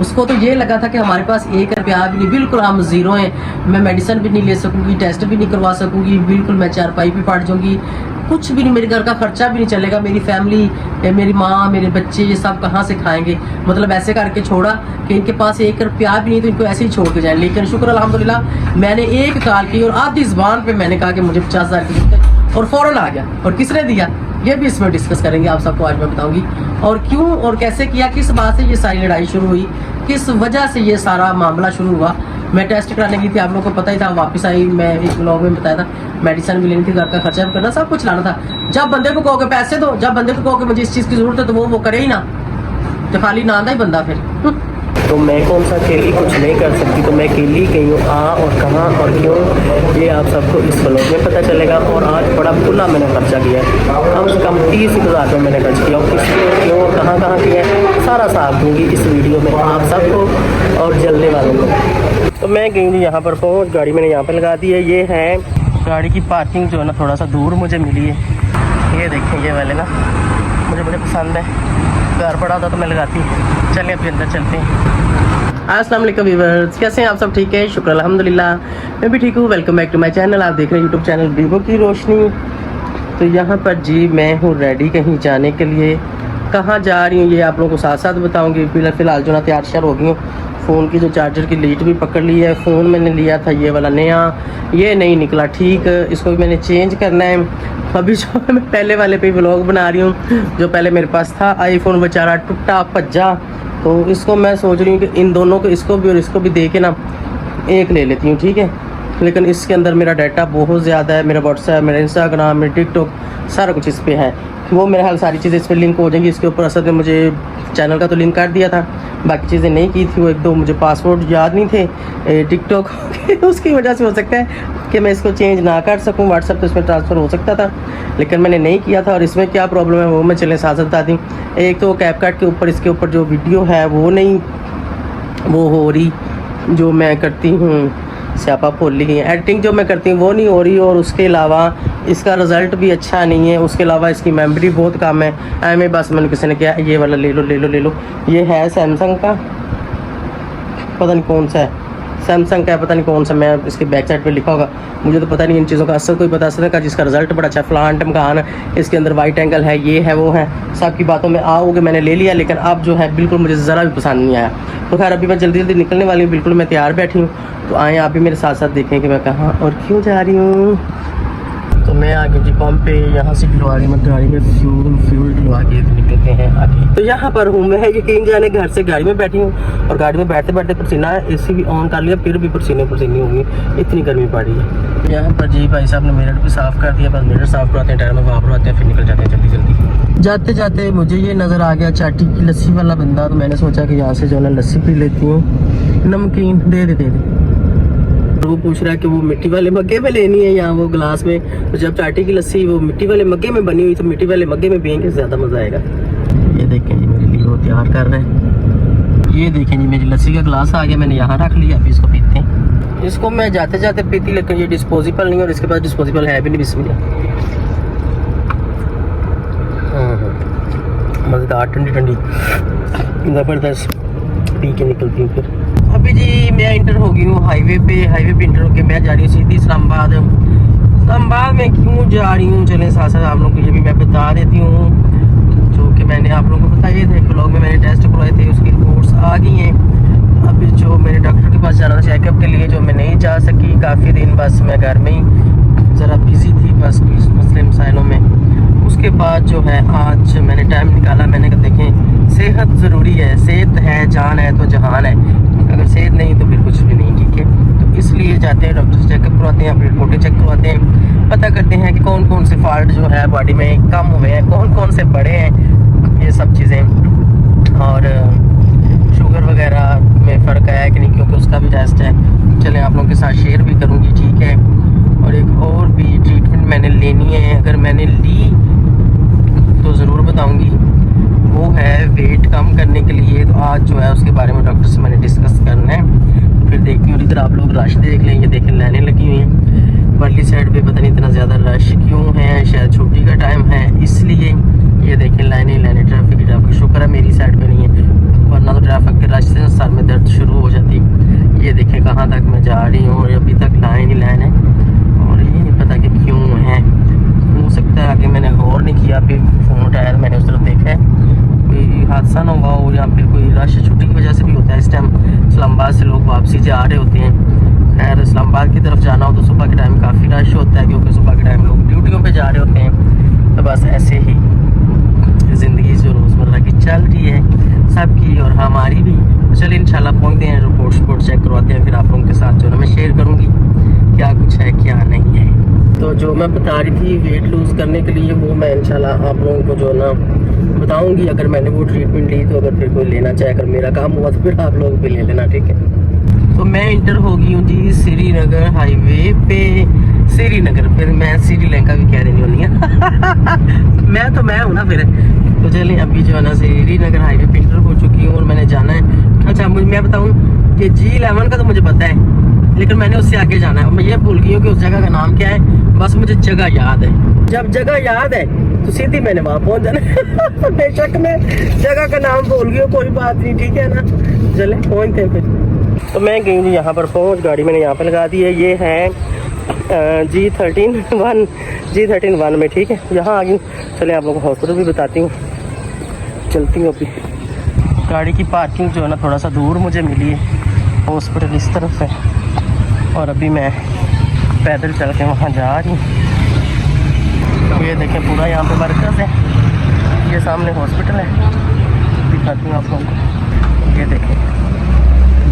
उसको तो ये लगा था कि हमारे पास 1 रुपया भी नहीं, बिल्कुल हम ज़ीरो हैं, मैं मेडिसिन भी नहीं ले सकूँगी, टेस्ट भी नहीं करवा सकूँगी, बिल्कुल मैं चारपाई पे पड़ जाऊँगी, कुछ भी नहीं, मेरे घर का खर्चा भी नहीं चलेगा, मेरी फैमिली, मेरी माँ, मेरे बच्चे, ये सब कहाँ से खाएंगे। मतलब ऐसे करके छोड़ा कि इनके पास 1 रुपया भी नहीं, तो इनको ऐसे ही छोड़ के जाए। लेकिन शुक्र अल्हम्दुलिल्लाह मैंने एक कॉल की और आधी ज़बान पे मैंने कहा कि मुझे 50,000 की जरूरत है और फ़ौरन आ गया। और किसने दिया ये भी इसमें डिस्कस करेंगे, आप सबको आज मैं बताऊंगी। और क्यों और कैसे किया, किस बात से ये सारी लड़ाई शुरू हुई, किस वजह से ये सारा मामला शुरू हुआ। मैं टेस्ट कराने गई थी, आप लोगों को पता ही था, वापस आई, मैं एक ब्लॉग में बताया था, मेडिसिन भी लेनी थी, घर का खर्चा भी करना, सब कुछ लाना था। जब बंदे को कहोगे पैसे दो, जब बंदे को कहोगे मुझे इस चीज़ की जरूरत है, तो वो करे ही ना, तो खाली ना ही बंदा फिर। तो मैं कौन सा अकेली कुछ नहीं कर सकती, तो मैं अकेली गई हूँ। और कहाँ और क्यों, ये आप सबको इस ब्लॉग में पता चलेगा। और आज बड़ा खुला मैंने खर्चा किया है, कम से कम 30,000 रुपये मैंने खर्च किया, और किसको क्यों कहाँ कहाँ किया है सारा साफ दूँगी इस वीडियो में आप सबको और जलने वालों को। तो मैं गई थी यहाँ पर पहुँच, गाड़ी मैंने यहाँ पर लगा दी है। ये है गाड़ी की पार्किंग जो है ना, थोड़ा सा दूर मुझे मिली है। ये देखें ये वाले ना मुझे बड़े पसंद है, घर पड़ा था तो मैं लगाती। चलिए अभी अंदर चलते हैं। अस्सलाम वालेकुम व्यूअर्स, कैसे हैं आप सब? ठीक है, शुक्र अल्हम्दुलिल्लाह, मैं भी ठीक हूँ। Welcome back to my channel. आप देख रहे हैं यूट्यूब चैनल वीवो की रोशनी। तो यहाँ पर जी मैं हूँ रेडी कहीं जाने के लिए। कहाँ जा रही हूँ ये आप लोगों को साथ साथ बताऊँगी। फ़िलहाल जो ना तैयार श्यार हो गई हूँ, फ़ोन की जो चार्जर की लीड भी पकड़ ली है। फ़ोन मैंने लिया था ये वाला नया, ये नहीं निकला ठीक, इसको भी मैंने चेंज करना है। अभी जो मैं पहले वाले पे व्लॉग बना रही हूँ, जो पहले मेरे पास था आईफोन बेचारा टूटा भज्जा, तो इसको मैं सोच रही हूँ कि इन दोनों को, इसको भी और इसको भी दे के ना एक ले लेती हूँ, ठीक है। लेकिन इसके अंदर मेरा डाटा बहुत ज़्यादा है, मेरा व्हाट्सएप, मेरा इंस्टाग्राम, मेरा टिकटॉक, सारा कुछ इस पर है। वो मेरे हाल सारी चीज़ें इस पर लिंक हो जाएंगी। इसके ऊपर असल में मुझे चैनल का तो लिंक कर दिया था, बाकी चीज़ें नहीं की थी। वो एक दो मुझे पासवर्ड याद नहीं थे टिकटॉक उसकी वजह से हो सकता है कि मैं इसको चेंज ना कर सकूं। व्हाट्सएप तो इसमें ट्रांसफ़र हो सकता था, लेकिन मैंने नहीं किया था। और इसमें क्या प्रॉब्लम है वो मैं चले साथ साथ बता दी। एक तो कैपकट के ऊपर, इसके ऊपर जो वीडियो है वो नहीं वो हो रही, जो मैं करती हूँ स्यापा खोल ली है, एडिटिंग जो मैं करती हूँ वो नहीं हो रही। और उसके अलावा इसका रिज़ल्ट भी अच्छा नहीं है। उसके अलावा इसकी मेमोरी बहुत कम है। एम ए बस मैंने किसी ने किया ये वाला ले लो ले लो ले लो। ये है सैमसंग का, पता नहीं कौन सा है, सैमसंग का है, पता नहीं कौन सा। मैं इसके बैक साइड पे लिखा होगा, मुझे तो पता नहीं इन चीज़ों का। असर कोई पता सका जिसका रिजल्ट बड़ा अच्छा, फलान टमकान, इसके अंदर वाइट एंगल है, ये है वो है, सब की बातों में आओगे मैंने ले लिया। लेकिन अब जो है बिल्कुल मुझे ज़रा भी पसंद नहीं आया। तो खैर अभी मैं जल्दी जल्दी निकलने वाली हूँ, बिल्कुल मैं तैयार बैठी हूँ। तो आए आप भी मेरे साथ साथ देखें कि मैं कहाँ और क्यों जा रही हूँ। तो मैं आगे जी पंप पे, यहाँ से गाड़ी में फ्यूल डलवा के निकलते हैं आगे। तो यहाँ पर हूँ मैं, यकीन जाने घर से गाड़ी में बैठी हूँ, और गाड़ी में बैठते बैठते पसीना है, एसी भी ऑन कर लिया, फिर भी पसीने होंगी, इतनी गर्मी पड़ी है। यहाँ पर जी भाई साहब ने मिरर भी साफ़ कर दिया, बस मिरर साफ़ कराते हैं, टायर में वहाँ पर आते हैं, फिर निकल जाते हैं जल्दी जल्दी। जाते जाते मुझे ये नज़र आ गया चाटी की लस्सी वाला बंदा, तो मैंने सोचा कि यहाँ से जो है लस्सी पी लेती हूँ। नमकीन दे दे। वो पूछ रहा है कि वो मिट्टी वाले मग्गे में लेनी है या वो गिलास में। तो जब चाटी की लस्सी वो मिट्टी वाले मग्गे में बनी हुई, तो मिट्टी वाले मग्गे में पियेंगे, ज़्यादा मज़ा आएगा। ये देखें जी मेरे लिए वो तैयार कर रहे हैं। ये देखें जी मेरी लस्सी का गिलास आ गया, मैंने यहाँ रख लिया, अभी इसको पीते हैं। इसको मैं जाते जाते पीती, लेकिन ये डिस्पोजेबल नहीं, और इसके पास डिस्पोजेबल है भी नहीं। बिस्मिल्लाह, मज़ेदार ठंडी ठंडी ज़बरदस्त पी के निकलती हूँ। फिर अभी जी मैं इंटर हो गई हूँ हाईवे पे इंटर होके मैं जा रही हूँ सीधी इस्लामाबाद। इस्लामाबाद में क्यों जा रही हूँ, चलें साथ साथ आप लोगों को ये भी मैं बता देती हूँ, जो कि मैंने आप लोगों को बताए थे ब्लॉग में। मैंने टेस्ट करवाए थे, उसकी रिपोर्ट्स आ गई हैं। अभी जो मेरे डॉक्टर के पास जाना था चेकअप के लिए, जो मैं नहीं जा सकी काफ़ी दिन, बस मैं घर में ही ज़रा बिज़ी थी बस मसले मसाइलों में। उसके बाद जो है आज मैंने टाइम निकाला, मैंने कहा देखें सेहत ज़रूरी है, सेहत है जान है तो जहान है, अगर सेहत नहीं तो फिर कुछ भी नहीं, ठीक है। तो इसलिए जाते हैं डॉक्टर से चेकअप करवाते हैं, अपनी रिपोर्टें चेक करवाते हैं, पता करते हैं कि कौन कौन से फॉल्ट जो है बॉडी में कम हुए हैं, कौन कौन से बड़े हैं, ये सब चीज़ें। और शुगर वगैरह में फ़र्क आया है कि नहीं, क्योंकि उसका भी टेस्ट है, चलें आप लोगों के साथ शेयर भी करूँगी, ठीक है। और एक और भी ट्रीटमेंट मैंने लेनी है, अगर मैंने ली तो ज़रूर बताऊँगी, वो है वेट कम करने के लिए। तो आज जो है उसके बारे में डॉक्टर से मैंने डिस्कस करना है। फिर देखती हूँ, इधर आप लोग रश देख लें, ये देखें लाइनें लगी हुई हैं वर्ली साइड पे, पता नहीं इतना ज़्यादा रश क्यों है, शायद छुट्टी का टाइम है इसलिए। ये देखें लाइनें ट्रैफिक शुक्र है मेरी साइड पे नहीं है, वरना तो ट्रैफिक के रश से सर में हादसा ना हुआ हो या फिर कोई रश छुट्टी की वजह से भी होता है। इस टाइम इस्लामाबाद से लोग वापसी जा रहे होते हैं। खैर इस्लामाबाद की तरफ जाना हो तो सुबह के टाइम काफ़ी रश होता है, क्योंकि सुबह के टाइम लोग ड्यूटियों पे जा रहे होते हैं। तो बस ऐसे ही ज़िंदगी जो रोज़मर्रा की चल रही है सबकी और हमारी भी। तो चलिए इंशाल्लाह पहुँचते हैं, रिपोर्ट चेक करवाते हैं, फिर आप लोगों के साथ जो है मैं शेयर करूँगी क्या कुछ है क्या नहीं है। तो जो मैं बता रही थी वेट लूज़ करने के लिए, वो मैं इंशाल्लाह आप लोगों को जो है ना बताऊँगी। अगर मैंने वो ट्रीटमेंट ली तो अगर फिर कोई लेना चाहे, अगर मेरा काम हुआ तो फिर आप लोग भी ले लेना, ठीक है। तो मैं इंटर हो गई हूँ जी श्रीनगर हाईवे पे। श्रीनगर, फिर मैं श्रीलंका भी कह रही होनी है मैं हूँ ना फिर। तो चलिए अभी जो है ना श्रीनगर हाईवे पे इंटर हो चुकी हूँ और मैंने जाना है। अच्छा मैं बताऊँ कि G11 का तो मुझे पता है, लेकिन मैंने उससे आगे जाना है। मैं ये भूल गई हूँ कि उस जगह का नाम क्या है, बस मुझे जगह याद है। जब जगह याद है तो सीधी मैंने वहाँ पहुँच जाना है बेशक मैं जगह का नाम भूल गई हूँ, कोई बात नहीं, ठीक है ना। चले पहुँचते हैं फिर। तो मैं गई हूँ यहाँ पर पहुँच, गाड़ी मैंने यहाँ पर लगा दी है। ये है G13 में, ठीक है। यहाँ आ गई। चले आप लोगों को हॉस्पिटल भी बताती हूँ, चलती हूँ। अभी गाड़ी की पार्किंग जो है ना थोड़ा सा दूर मुझे मिली है, हॉस्पिटल इस तरफ है और अभी मैं पैदल चल के वहाँ जा रही हूँ। तो ये देखें पूरा यहाँ पे मरकज़ है, ये सामने हॉस्पिटल है, दिखाती हूँ आप लोगों को। ये देखें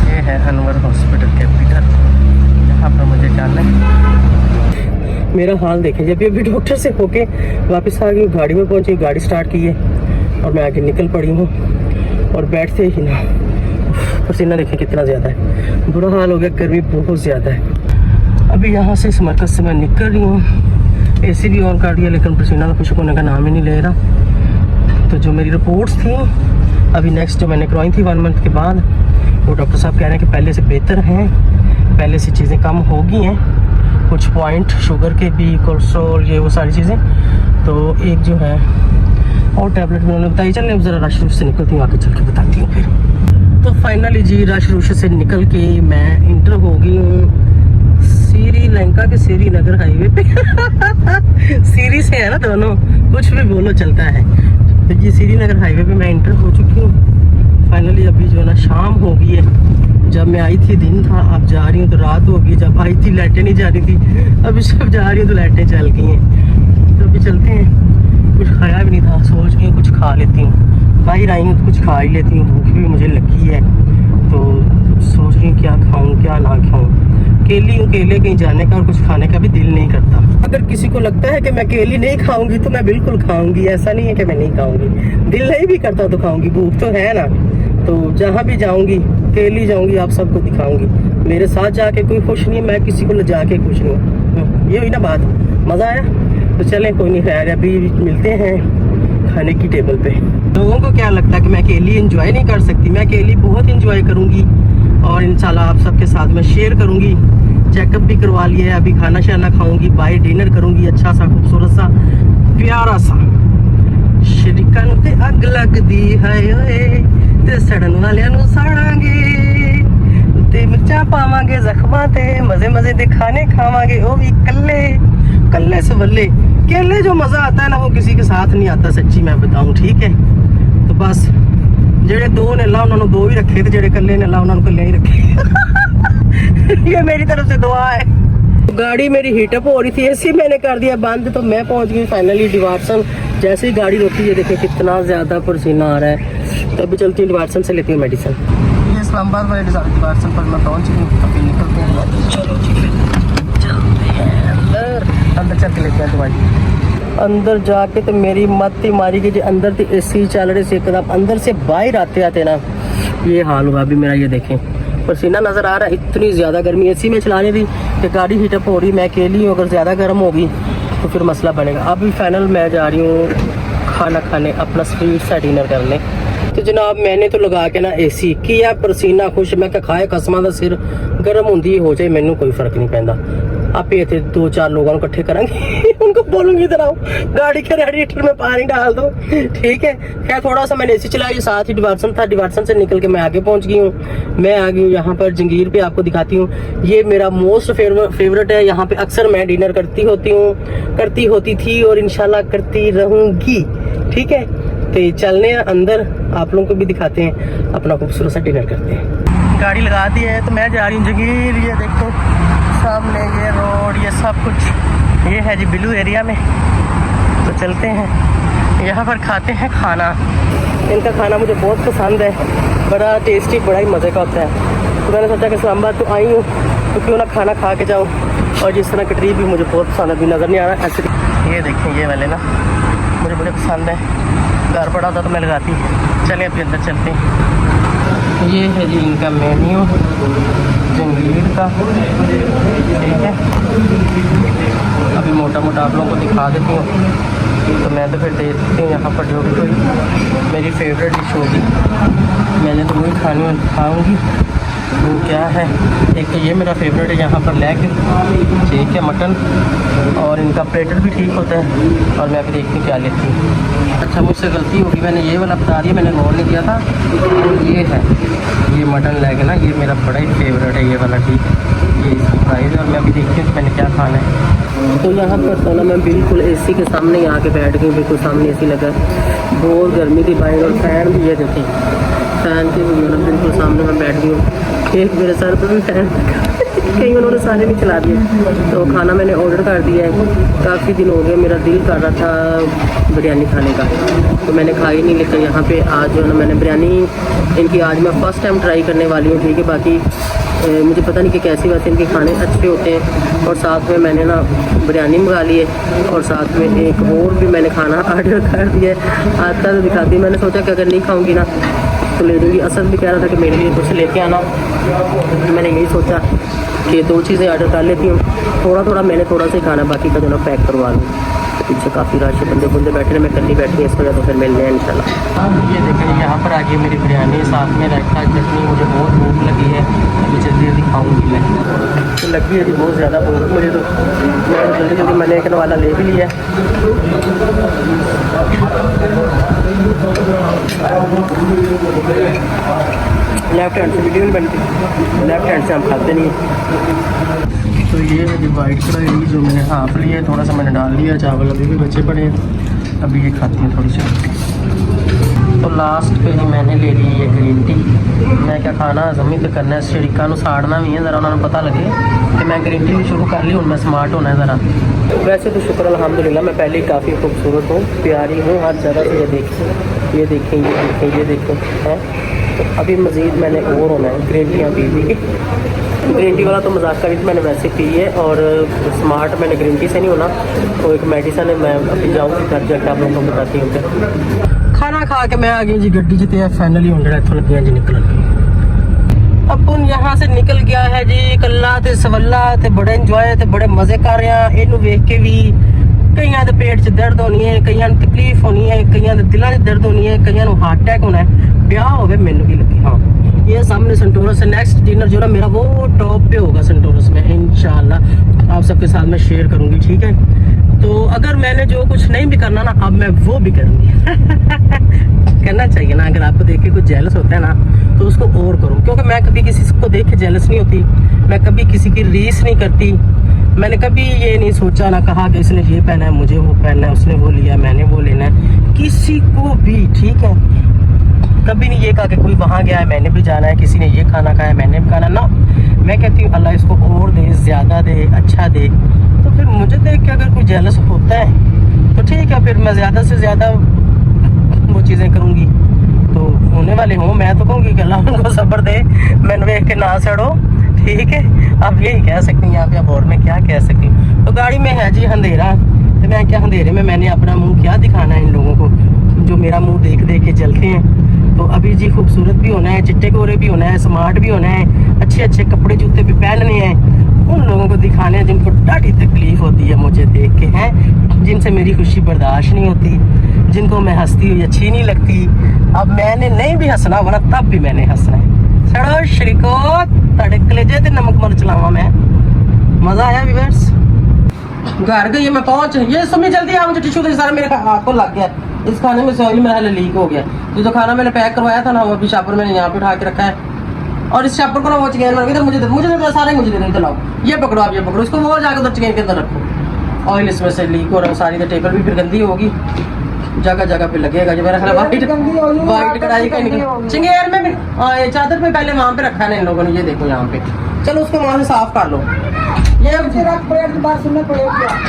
ये है अनवर हॉस्पिटल कैपिटल, यहाँ पर मुझे जाना है। मेरा हाल देखें, जब अभी डॉक्टर से होके वापस आ गई, गाड़ी में पहुँची, गाड़ी स्टार्ट की है और मैं आगे निकल पड़ी हूँ। और बैठते ही ना पसीना देखें कितना ज़्यादा है, बुरा हाल हो गया, गर्मी बहुत ज़्यादा है। अभी यहाँ से इस मरकज़ से मैं निकल रही हूँ, एसी भी ऑन कर दिया, लेकिन पसीना तो खुश्क होने का नाम ही नहीं ले रहा। तो जो मेरी रिपोर्ट्स थी अभी नेक्स्ट जो मैंने करवाई थी 1 मंथ के बाद, वो डॉक्टर साहब कह रहे हैं कि पहले से बेहतर हैं, पहले से चीज़ें कम हो गई हैं, कुछ पॉइंट शुगर के भी, कोलेस्ट्रॉल, ये वो सारी चीज़ें। तो एक जो है और टैबलेट भी उन्होंने बताई। चलिए अब ज़रा रश रूश से निकलती हूँ, आगे चल के बताती हूँ फिर। तो फाइनली जी रश रूश से निकल के मैं इंटर हो गई हूँ श्रीलंका के श्रीनगर हाईवे पे सीरी से है ना दोनों, कुछ भी बोलो चलता है। तो ये श्रीनगर हाईवे पे मैं इंटर हो चुकी हूँ फाइनली। अभी जो है ना शाम हो गई है, जब मैं आई थी दिन था, अब जा रही हूँ तो रात हो गई। जब आई थी लाइटें नहीं जा रही थी, अभी सब जा रही हूँ तो लाइटें चल गई हैं। तो अभी चलते हैं, कुछ खाया भी नहीं था, सोच के कुछ खा लेती हूँ, बाहर आई हूँ तो कुछ खा ही लेती हूँ, भूख भी मुझे लगी है। तो सोच रही हूँ क्या खाऊँ क्या ना खाऊँ। अकेली हूँ, अकेले कहीं जाने का और कुछ खाने का भी दिल नहीं करता। अगर किसी को लगता है कि मैं अकेली नहीं खाऊंगी तो मैं बिल्कुल खाऊंगी, ऐसा नहीं है कि मैं नहीं खाऊंगी। दिल नहीं भी करता तो खाऊंगी, भूख तो है ना। तो जहाँ भी जाऊंगी अकेली जाऊंगी, आप सबको दिखाऊंगी। मेरे साथ जाके कोई खुश नहीं है, मैं किसी को ले जाके खुश नहीं हूँ। ये हुई ना बात, मज़ा आया। तो चलें कोई नहीं, खैर अभी मिलते हैं खाने की टेबल पे। लोगों को क्या लगता है कि मैं अकेली एंजॉय नहीं कर सकती? मैं अकेली बहुत एंजॉय करूँगी और इंशाल्लाह आप सबके साथ मैं शेयर करूँगी। चेकअप भी करवा लिया है, अभी खाना शाना खाऊंगी, बाहर डिनर करूँगी, अच्छा सा खूबसूरत सा प्यारा सा। शरीकन ते अग लगदी है ते सड़न वालियां नूं साड़ांगे, ते मिर्चा पावांगे जख्मां ते, मजे मजे दे खाने खावांगे, वो भी कल्ले सवल्ले। केले जो मज़ा आता है ना वो किसी के साथ नहीं आता, सच्ची मैं बताऊं, ठीक है। तो बस जेड़े दो ने अल्लाह उन्होंने दो ही रखे थे, जेड़े कल्ले ने अल्लाह उन्होंने कल्ले ही रखे ये मेरी तरफ से दुआ है। गाड़ी मेरी हीटअप हो रही थी, एसी मैंने कर दिया बंद, तो मैं पहुंच गई फाइनली डिवार्सन। जैसे ही गाड़ी रोकी है देखिए कितना ज़्यादा पसीना आ रहा है। तो अभी चलती हूँ डिवार्सन से लेती हूँ मेडिसिन। ये इस्लामाबाद वाले डिवार्सन पर मैं पहुँच गई हूँ, अभी निकलते हैं। चलो जी फिर चलते हैं अंदर चल के लेते हैं दवाई। अंदर जाके तो मेरी मत ही मारी गई, अंदर तो एसी चल रही थी एकदम, अंदर से बाहर आते आते ना ये हाल हुआ। अभी मेरा ये देखें पसीना नज़र आ रहा है, इतनी ज़्यादा गर्मी। एसी में चलाने थी कि गाड़ी हीटअप हो रही, मैं अकेली हूँ, अगर ज़्यादा गर्म होगी तो फिर मसला बनेगा। अभी फाइनल मैं जा रही हूँ खाना खाने, अपना स्वीट सा डिनर करने। तो जनाब मैंने तो लगा के ना एसी किया, पसीना खुश, मैं क्या खाए कसमां दा सिर गर्म होंदी हो जाए, मैनू कोई फर्क नहीं पैंदा। आप इतने 2-4 लोगों को इकट्ठे करेंगे उनको बोलूंगी इधर आओ गाड़ी के रेडिएटर में पानी डाल दो, ठीक है। क्या थोड़ा सा मैंने एसी चलाई, साथ ही डिवार्सन था, डिवार्सन से निकल के मैं आगे पहुंच गई हूँ। मैं आ गई हूँ यहाँ पर जंगीर पे, आपको दिखाती हूँ। ये मेरा मोस्ट फेवरेट है, यहाँ पे अक्सर मैं डिनर करती होती थी और इंशाल्लाह करती रहूंगी, ठीक है। तो चलने हैं अंदर, आप लोगों को भी दिखाते हैं, अपना खूबसूरत सा डिनर करते हैं। गाड़ी लगा दी है तो मैं जा रही हूँ जगीर, ये देखो सामने ये रोड, ये सब कुछ ये है जी बिलू एरिया में। तो चलते हैं, यहाँ पर खाते हैं खाना। इनका खाना मुझे बहुत पसंद है, बड़ा टेस्टी, बड़ा ही मज़े का होता है। तो मैंने सोचा कि इस्लामाबाद तो आई हूँ तो क्यों ना खाना खा के जाऊँ। और जिस तरह की ट्री भी मुझे बहुत पसंद है, अभी नज़र नहीं आ रहा ऐसे। ये देखें ये वाले ना मुझे बड़े पसंद है, घर पड़ा था तो मैं लगाती। चलें अभी अंदर चलते हैं। ये है जी इनका मेन्यू जंगीर का, ठीक है। अभी मोटा मोटा आप लोगों को दिखा देती हूँ। तो मैं तो फिर देखती हूँ यहाँ पर जो भी कोई मेरी फेवरेट डिश होगी मैंने तो वही खाऊँगी। वो क्या है, एक तो ये मेरा फेवरेट है यहाँ पर लेग, ठीक है, मटन, और इनका प्लेटर भी ठीक होता है। और मैं भी देखती हूँ क्या लेती हूँ। अच्छा मुझसे गलती होगी, मैंने ये वाला बता दिया, मैंने गौर नहीं किया था। ये है ये मटन लेग ना, ये मेरा बड़ा ही फेवरेट है ये वाला, ठीक है। ये इसकी प्राइस है और मैं अभी देखती हूँ कि मैंने क्या खाना है। तो यहाँ पर तो ना मैं बिल्कुल एसी के सामने यहाँ के बैठ गई, बिल्कुल सामने एसी लगा, बहुत गर्मी थी बाइक, और फैन भी ये देखी, फैन के बिल्कुल सामने मैं बैठ गई हूँ। एक मेरे सर पर भी फैन कहीं उन्होंने सारे भी चला दिए। तो खाना मैंने ऑर्डर कर दिया है, काफ़ी दिन हो गए मेरा दिल कर रहा था बिरयानी खाने का, तो मैंने खाई नहीं। लेकिन यहाँ पे आज जो है ना मैंने बिरयानी इनकी आज मैं फ़र्स्ट टाइम ट्राई करने वाली हूँ, ठीक है। बाकी मुझे पता नहीं कि कैसी वैसे इनके खाने अच्छे होते हैं। और साथ में मैंने ना बिरयानी मंगा ली है, और साथ में एक और भी मैंने खाना ऑर्डर कर दिया है। आता तो दिखाती, मैंने सोचा कि अगर नहीं खाऊँगी ना तो ले दूँगी। असद भी कह रहा था कि मेरे लिए कुछ लेके आना, तो मैंने यही सोचा कि 2 चीज़ें ऑर्डर कर लेती हूँ। थोड़ा थोड़ा मैंने थोड़ा सा ही खाना, बाकी का जो ना पैक करवा लूँ। पीछे काफ़ी रश बंदे बुंदे बैठे हैं, मैं कल्ली बैठी हूँ, इस वजह तो फिर मिलने हैं इंशाल्लाह। ये देखें यहाँ पर आ गई मेरी बिरयानी, साथ में रायता चटनी। मुझे बहुत भूख लगी है, अभी जल्दी जल्दी खाऊँगी मैं, तो लगी है जी बहुत ज़्यादा भूख मुझे। तो मैं जल्दी जल्दी मैंने एक वाला ले भी लिया। लेफ्ट हैंड से वीडियो नहीं बनती, लेफ्ट हैंड से हम खाते नहीं। तो ये है जो वाइट कढ़ाई जो मैंने हाफ लिया है, थोड़ा सा मैंने डाल लिया, चावल अभी भी बचे पड़े हैं, अभी ये खाती हैं थोड़ी सी। तो लास्ट पे ही मैंने ले ली ये ग्रीन टी। मैं क्या खाना हजम ही तो करना है, शरीका को साड़ना भी है ज़रा, उन्होंने पता लगे कि मैं ग्रीन टी भी शुरू कर ली, उनमें स्मार्ट होना है ज़रा। वैसे तो शुक्र अल्हम्दुलिल्लाह मैं पहले ही काफ़ी खूबसूरत हूँ, प्यारी हूँ हर जगह से। ये देखें ये देखें ये देखें ये देखें है। तो अभी मज़ीद मैंने और होना है, ग्रीन टियाँ पी ली। ग्रीन टी वाला तो मजाक का भी मैंने वैसे पी है, और स्मार्ट मैंने ग्रीन टी से नहीं होना, तो एक मेडिसन है, मैं अभी जाऊँगी घर जाकर आप लोगों को बताती हूँ। खाना खा के मैं आ गई जी गड्डी जिते फाइनली होने इतों लगे जी निकलन। अपन यहाँ से निकल गया है जी कल्ला ते सवल्ला, ते बड़े इंजॉय ते बड़े मजे कर रहे हैं। इनू वेख के भी कईयां दे पेट च दर्द होनी है, कईयां नूं तकलीफ होनी है, कईयां दे दिलां च दर्द होनी है, कईयां नूं हार्ट अटैक होना है। ब्याह होवे मैनू भी लगी। हाँ ये सामने सेंटोरस है, नेक्स्ट डिनर जो ना मेरा वो टॉप पे होगा सेंटोरस में इंशाल्लाह, आप सबके साथ मैं शेयर करूंगी, ठीक है। तो अगर मैंने जो कुछ नहीं भी करना ना, अब मैं वो भी करूंगी। करना चाहिए ना, अगर आपको देख के कुछ जेलस होता है ना तो उसको और करो, क्योंकि मैं कभी किसी को देख के जेलस नहीं होती, मैं कभी किसी की रीस नहीं करती। मैंने कभी ये नहीं सोचा ना कहा कि इसने ये पहना है मुझे वो पहनना है, उसने वो लिया मैंने वो लेना है, किसी को भी, ठीक है। कभी नहीं ये कहा कि कोई वहाँ गया है मैंने भी जाना है, किसी ने ये खाना खाया मैंने भी खाना ना। मैं कहती हूँ अल्लाह इसको और दे, ज़्यादा दे, अच्छा दे। तो फिर मुझे देख के अगर कोई जेलस होता है तो ठीक है, फिर मैं ज़्यादा से ज़्यादा वो चीज़ें करूँगी। तो होने वाले हों, मैं तो कहूँगी कि अल्लाह उनको सब्र दे, मैंने देख के ना सड़ो, ठीक है। अब यही कह सकती हूँ यहाँ पे, अब और मैं क्या कह सकती हूँ। तो गाड़ी में है जी अंधेरा, तो मैं क्या अंधेरे में मैंने अपना मुँह क्या दिखाना है इन लोगों को जो मेरा मुँह देख देख के जलते हैं। तो अभी जी खूबसूरत भी होना है, चिट्टे गोरे भी होना है, स्मार्ट भी होना है, अच्छे अच्छे कपड़े जूते भी पहनने हैं, उन लोगों को दिखाने हैं जिनको बड़ी तकलीफ होती है मुझे देख के, हैं जिनसे मेरी खुशी बर्दाश्त नहीं होती, जिनको मैं हंसती हुई अच्छी नहीं लगती। अब मैंने नहीं भी हंसना वरना तब भी मैंने हंसना है। सड़ो शरीको तड़े कलेजे ते नमक मर चलावा मैं। मजा आया व्यूअर्स। घर गई मैं पहुंच, ये सुमी जल्दी आ, मुझे टिश्यू दे, सारा मेरे हाथ को लग गया, इस खाने में से ऑयल मेरा लीक हो गया। जो खाना मैंने पैक करवाया था ना वो अभी शापर मैंने यहाँ पे उठा के रखा है, और इस शापर को ना वो चिकन इधर मुझे सारे मुझे दे, चलाओ ये पकड़ो, आप ये पकड़ो, इसको वो जाकर उधर चिकन के अंदर रखो। ऑयल इसमें से लीक हो रहा है सारी, तो टेबल भी फिर गंदी होगी। जगह जगह पे लगेगा जो मेरा वाइट कढ़ाई का निकल चिंगेर में भी। हाँ ये चादर पे पहले वहाँ पे रखा है इन लोगों ने, ये देखो यहाँ पे। चलो उसको वहाँ से साफ कर लो। ये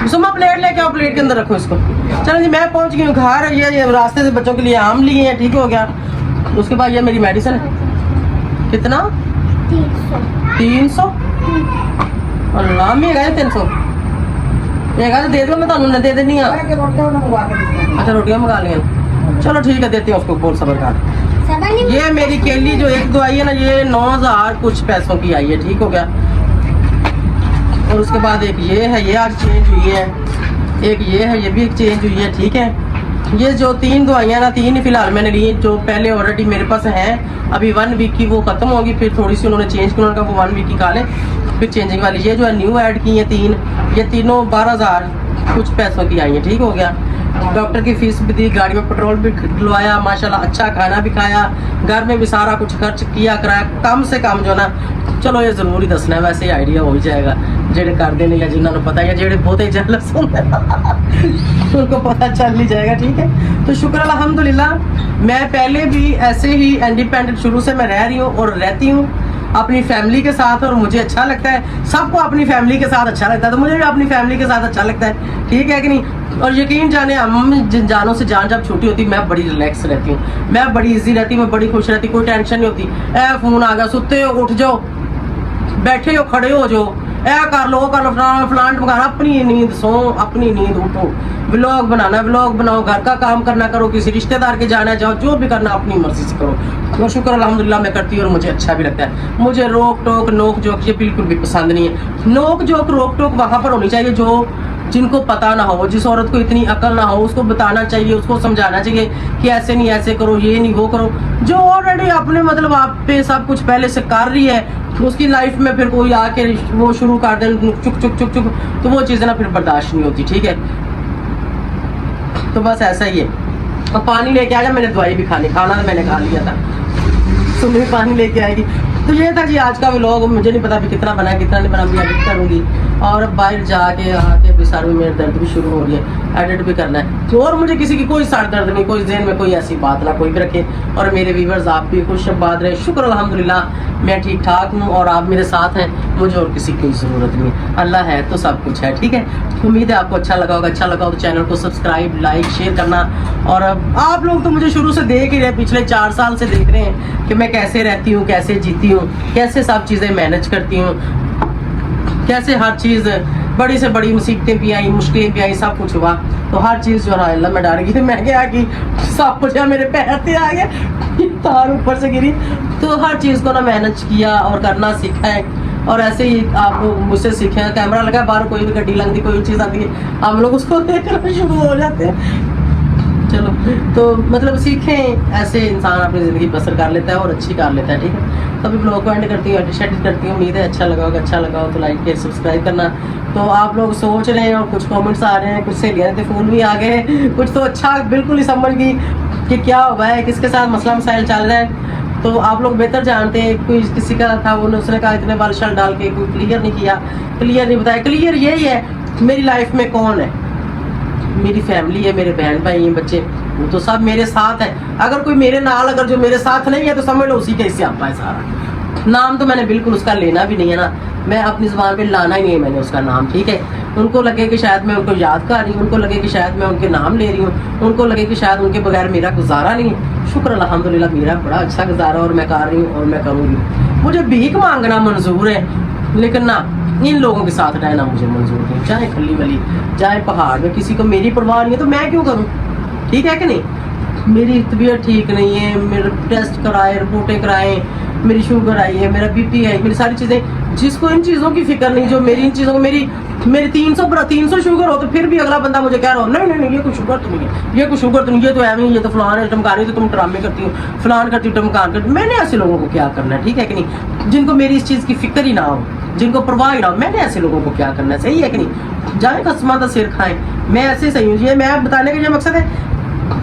सुमा प्लेट लेके आओ, प्लेट के अंदर रखो इसको। चलो जी मैं पहुँच गई हूँ घर। ये रास्ते से बच्चों के लिए आम लिए हैं, ठीक हो गया। उसके बाद ये मेरी मेडिसिन है, कितना 300 अल्लाह में गए 300 तो दे दो, मैं तुम दे देनी है। अच्छा रोटियां मंगा लिया, चलो ठीक है देती हूँ उसको बोल सबर का। ये मेरी केली जो एक दवाई है ना, ये 9000 कुछ पैसों की आई है, ठीक हो गया। और उसके बाद एक ये है, ये आज चेंज हुई है, एक ये है, ये भी एक चेंज हुई है, ठीक है। ये जो 3 दवाइयाँ ना, 3 ही फिलहाल मैंने ली, जो पहले ऑलरेडी मेरे पास हैं। अभी 1 वीक की वो खत्म होगी, फिर थोड़ी सी उन्होंने चेंज की, उन्होंने कहा वो 1 वीक की खा ले, फिर चेंजिंग वाली। ये जो है न्यू ऐड की है 3, ये तीनों 12000 कुछ पैसों की आई है, ठीक हो गया। डॉक्टर की फीस भी दी, गाड़ी में पेट्रोल भी डलवाया, माशाल्लाह अच्छा खाना भी खाया, घर में भी सारा कुछ खर्च किया कराया। कम से कम जो ना, चलो ये जरूर ही दसना है, वैसे ही आइडिया हो ही जाएगा जेड़े कर देने या जिन्होंने पता है, जेड़े बहुत ही जेलस होंगे उनको पता चल ही जाएगा, ठीक है। तो शुक्र अल्हम्दुलिल्लाह, मैं पहले भी ऐसे ही इंडिपेंडेंट शुरू से मैं रह रही हूँ और रहती हूँ अपनी फैमिली के साथ, और मुझे अच्छा लगता है। सबको अपनी फैमिली के साथ अच्छा लगता है, तो मुझे भी अपनी फैमिली के साथ अच्छा लगता है, ठीक है कि नहीं। और यकीन जाने हम जिन जानों से जान जब छूटी होती, मैं बड़ी रिलैक्स रहती हूँ, मैं बड़ी इजी रहती हूँ, मैं बड़ी खुश रहती, कोई टेंशन नहीं होती। ए फोन आ गया, सुते हो उठ जाओ, बैठे हो खड़े हो जाओ, ऐ कर लो प्लांट मंगाना, अपनी नींद सो, अपनी नींद उठो, व्लॉग बनाना व्लॉग बनाओ, घर का काम करना करो, किसी रिश्तेदार के जाना जाओ, जो भी करना अपनी मर्जी से करो। तो शुक्र अल्हम्दुलिल्लाह मैं करती हूँ और मुझे अच्छा भी लगता है। मुझे रोक टोक नोक जोक ये बिल्कुल भी पसंद नहीं है। नोक जोक रोक टोक वहाँ पर होनी चाहिए जो जिनको पता ना हो, जिस औरत को इतनी अकल ना हो, उसको बताना चाहिए, उसको समझाना चाहिए कि ऐसे नहीं ऐसे करो, ये नहीं वो करो। जो ऑलरेडी अपने मतलब आप पे सब कुछ पहले से कर रही है, उसकी लाइफ में फिर कोई आके वो शुरू कर दे चुक चुक चुक चुक, तो वो चीज़ें ना फिर बर्दाश्त नहीं होती, ठीक है। तो बस ऐसा ही है। और पानी लेके आ जा, मैंने दवाई भी खा ली, खाना तो मैंने खा लिया था, सुबह पानी लेके आएगी। तो ये था जी आज का व्लॉग। मुझे नहीं पता अभी कितना बना कितना नहीं बना, मैं एडिट करूँगी। और बाहर जाके आके भी सारे मेरे दर्द भी शुरू हो रही है, एडिट भी करना है। और मुझे किसी की कोई सर दर्द नहीं, कोई ज़हन में कोई ऐसी बात ना कोई भी रखे। और मेरे व्यूअर्स आप भी खुश आबाद रहे, शुक्र अल्हम्दुलिल्लाह मैं ठीक ठाक हूँ और आप मेरे साथ हैं, मुझे और किसी की ज़रूरत नहीं। अल्लाह है तो सब कुछ है, ठीक है। उम्मीद है आपको अच्छा लगा होगा। अच्छा लगा हो तो चैनल को सब्सक्राइब लाइक शेयर करना। और आप लोग तो मुझे शुरू से देख ही रहे, पिछले 4 साल से देख रहे हैं कि मैं कैसे रहती हूँ, कैसे जीती हूँ, कैसे सब चीज़ें मैनेज करती हूँ, कैसे हर चीज़ बड़ी से बड़ी मुसीबतें भी आई, मुश्किलें भी आई, सब कुछ हुआ। तो हर चीज़ जो है अल्लाह में डर गई, मैं क्या कि सब कुछ मेरे पैर से आ गया, तार ऊपर से गिरी। तो हर चीज़ को ना मैनेज किया और करना सीखा है। और ऐसे ही आप लोग मुझसे सीखें। कैमरा लगा बाहर, कोई भी गड्डी लगती, कोई चीज़ आती है, हम लोग उसको देखना शुरू हो जाते हैं। चलो तो मतलब सीखें, ऐसे इंसान अपनी ज़िंदगी बसर कर लेता है और अच्छी कर लेता है, ठीक है। तभी ब्लॉग को एंड करती हूँ, एडिट करती हूँ। उम्मीद है अच्छा लगा होगा। अच्छा लगा हो तो लाइक शेयर सब्सक्राइब करना। तो आप लोग सोच रहे हैं और कुछ कमेंट्स आ रहे हैं, कुछ सहेलियाँ थे फ़ोन भी आ गए, कुछ तो अच्छा बिल्कुल ही समझ गई कि क्या हुआ है, किसके साथ मसला मसाइल चल रहा है। तो आप लोग बेहतर जानते हैं, कोई किसी का था वो उसने कहा इतने बाल शल डाल के कोई क्लियर नहीं किया, क्लियर नहीं बताया। क्लियर यही है मेरी लाइफ में कौन है, मेरी फैमिली है, मेरे बहन भाई हैं, बच्चे, वो तो सब मेरे साथ है। अगर कोई मेरे नाल अगर जो मेरे साथ नहीं है तो समझ लो उसी के हिस्से आता है सारा। नाम तो मैंने बिल्कुल उसका लेना भी नहीं है ना, मैं अपनी ज़ुबान पे लाना ही नहीं है मैंने उसका नाम, ठीक है। उनको लगे कि शायद मैं उनको याद कर रही हूँ, उनको लगे कि शायद मैं उनके नाम ले रही हूँ, उनको लगे कि शायद उनके बगैर मेरा गुजारा नहीं है। शुक्र अल्हम्दुलिल्लाह मेरा बड़ा अच्छा गुजारा और मैं कर रही हूँ और मैं करूँगी। मुझे भीख मांगना मंजूर है, लेकिन ना इन लोगों के साथ रहना मुझे मंजूर नहीं। चाहे खली वली, चाहे पहाड़ में, किसी को मेरी परवाह नहीं है तो मैं क्यों करूँ, ठीक है कि नहीं। मेरी तबीयत ठीक नहीं है, मेरे टेस्ट कराए, रिपोर्टें कराएं, मेरी शुगर आई है, मेरा बीपी है, मेरी सारी चीज़ें, जिसको इन चीज़ों की फिक्र नहीं, जो मेरी इन चीज़ों को मेरी 300 शुगर हो तो फिर भी अगला बंदा मुझे कह रहा हो नहीं नहीं नहीं ये कुछ शुगर तो नहीं है, ये कुछ शुगर तो नहीं, ये तो एवं, ये तो फलान है टमकानी, तो तुम ड्रामे करती हो, फलान करती हो टमकान करती। मैंने ऐसे लोगों को क्या करना है, ठीक है कि नहीं, जिनको मेरी इस चीज़ की फिक्र ही ना हो, जिनको परवाह ही ना हो, मैंने ऐसे लोगों को क्या करना है, सही है कि नहीं। जाए कसमा का सिर खाएं, मैं ऐसे सही हूँ। ये मैं बताने का ये मकसद है,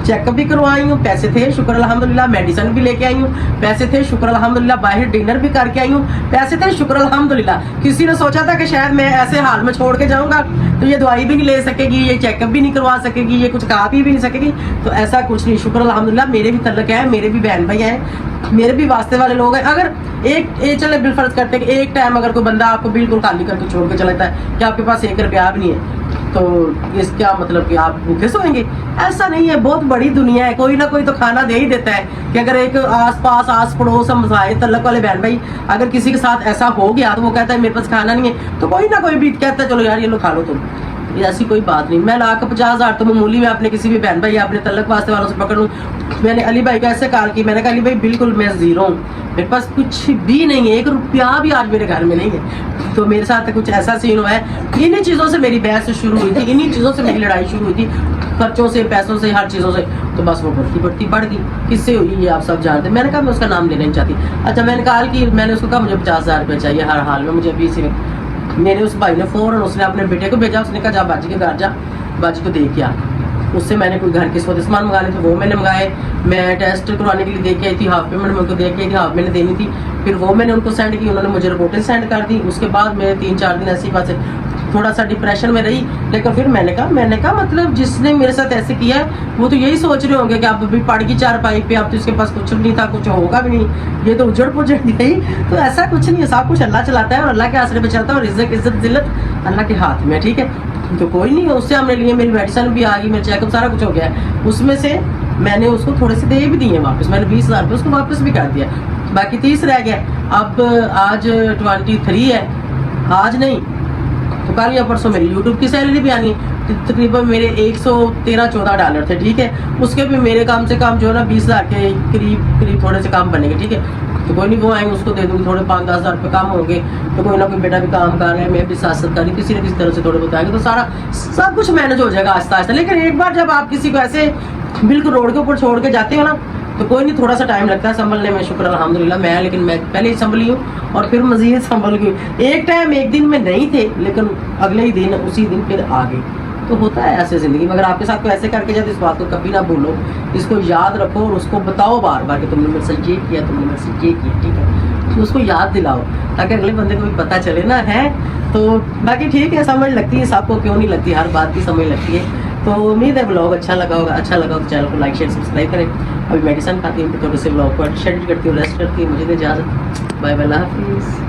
चेकअप भी करवाई हूँ, पैसे थे शुक्र अल्हम्दुलिल्लाह, मेडिसिन भी लेके आई हूँ, पैसे थे शुक्र अल्हम्दुलिल्लाह, बाहर डिनर भी करके आई हूँ, पैसे थे शुक्र अल्हम्दुलिल्लाह। किसी ने सोचा था कि शायद मैं ऐसे हाल में छोड़ के जाऊंगा तो ये दवाई भी नहीं ले सकेगी, ये चेकअप भी नहीं करवा सकेगी, ये कुछ खा पी भी नहीं सकेगी, तो ऐसा कुछ नहीं, शुक्र अल्हम्दुलिल्लाह। मेरे भी तल्लक है, मेरे भी बहन भाई हैं, मेरे भी वास्ते वाले लोग हैं। अगर एक चले बिलफर्ज करते हैं कि एक टाइम अगर कोई बंदा आपको बिल्कुल खाली करके छोड़ के चला जाता है कि आपके पास 1 रुपया भी नहीं है, तो इस क्या मतलब कि आप भूखे सोएंगे? ऐसा नहीं है, बहुत बड़ी दुनिया है, कोई ना कोई तो खाना दे ही देता है। कि अगर एक आस पड़ोस हमसाए तल्लक वाले बहन भाई अगर किसी के साथ ऐसा हो गया तो वो कहता है मेरे पास खाना नहीं है, तो कोई ना कोई भी कहता है चलो यार ये लो खा लो तुम। ये ऐसी कोई बात नहीं। मैं 1,50,000 तो मामूली में अपने किसी भी बहन भाई अपने तल्लक वास्ते वालों से पकड़ लूँ। मैंने अली भाई का ऐसे कॉल की, मैंने कहा अली भाई बिल्कुल मैं जीरो हूँ, मेरे पास कुछ भी नहीं है, 1 रुपया भी आज मेरे घर में नहीं है। तो मेरे साथ कुछ ऐसा सीन हुआ है, इन्हीं चीज़ों से मेरी बहस शुरू हुई थी, इन्हीं चीज़ों से मेरी लड़ाई शुरू हुई थी, खर्चों से, पैसों से, हर चीज़ों से। तो बस वो बढ़ती बढ़ गई। किससे हुई ये आप सब जानते हैं। मैंने कहा मैं उसका नाम लेना नहीं चाहती। अच्छा, मैंने कॉल की, मैंने उसको कहा मुझे 50,000 रुपये चाहिए हर हाल में, मुझे अभी से। मेरे उस भाई ने फ़ौरन उसने अपने बेटे को भेजा, उसने कहा जा बाजी के घर जा, बाजी को दे के आ। उससे मैंने कोई घर के सोते सामान मंगाने थे, वो मैंने मंगाए। मैं टेस्ट करवाने के लिए दे के आई थी, हाफ पेमेंट मैं उनको दे के आई थी, हाफ मैंने देनी थी। फिर वो मैंने उनको सेंड की, उन्होंने मुझे रिपोर्टें सेंड कर दी। उसके बाद मैं 3-4 दिन ऐसी बात से थोड़ा सा डिप्रेशन में रही। लेकिन फिर मैंने कहा मतलब जिसने मेरे साथ ऐसे किया है वो तो यही सोच रहे होंगे कि आप अभी पड़ गई चारपाई पे, आप तो इसके पास कुछ नहीं था, कुछ होगा भी नहीं, ये तो उजड़ पुजड़ गई। तो ऐसा कुछ नहीं है, सब कुछ अल्लाह चलाता है और अल्लाह के आसरे पे चलता है, और इज्जत जिल्लत अल्लाह के हाथ में, ठीक है। तो कोई नहीं, उससे हमने लिए, मेरी मेडिसिन भी आ गई, मेरा चेकअप सारा कुछ हो गया है। उसमें से मैंने उसको थोड़े से दे भी दिए वापस, मैंने 20,000 रुपये उसको वापस भी कर दिया, बाकी 30 रह गया। अब आज 23 है, आज नहीं तो कल या परसों मेरी यूट्यूब की सैलरी भी आनी है। तकरीबन मेरे $113-14 थे, ठीक है। उसके भी मेरे काम से काम जो है ना 20,000 के करीब थोड़े से काम बनेंगे, ठीक है। तो कोई नहीं, वो आएंगे उसको दे दूँगी, थोड़े 5-10 हज़ार रुपये कम होंगे। तो कोई ना कोई बेटा भी काम कर रहे हैं, मैं भी साथ साथ कर रही, किसी न किसी तरह से थोड़े बताएंगे, तो सारा सब कुछ मैनेज हो जाएगा आहिस्ता आहिस्ता। लेकिन एक बार जब आप किसी को ऐसे बिल्कुल रोड के ऊपर छोड़ के जाते हो ना, तो कोई नहीं, थोड़ा सा टाइम लगता है संभलने में, शुक्र अल्हम्दुलिल्लाह। लेकिन मैं पहले ही संभली हूँ और फिर मज़ीद संभल गई। एक टाइम एक दिन में नहीं थे, लेकिन अगले ही दिन उसी दिन फिर आ गए। तो होता है ऐसे ज़िंदगी में। अगर आपके साथ कोई ऐसे करके जाए तो इस बात को कभी ना भूलो, इसको याद रखो और उसको बताओ बार बार कि तुमने मेरे साथ ये किया, तुमने मेरे साथ ये किया, ठीक है। तो उसको याद दिलाओ ताकि अगले बंदे को भी पता चले ना है। तो बाकी ठीक है, समझ लगती है सबको, क्यों नहीं लगती, हर बात की समझ लगती है। तो उम्मीद है ब्लॉग अच्छा लगा होगा तो चैनल को लाइक शेयर सब्सक्राइब करें। अभी मेडिसिन खाती हूँ, थोड़े से ब्लॉग को एडिट करती हूँ, रेस्ट करती हूँ। मुझे इजाज़त, बाय बाय, अल्लाह हाफिज़।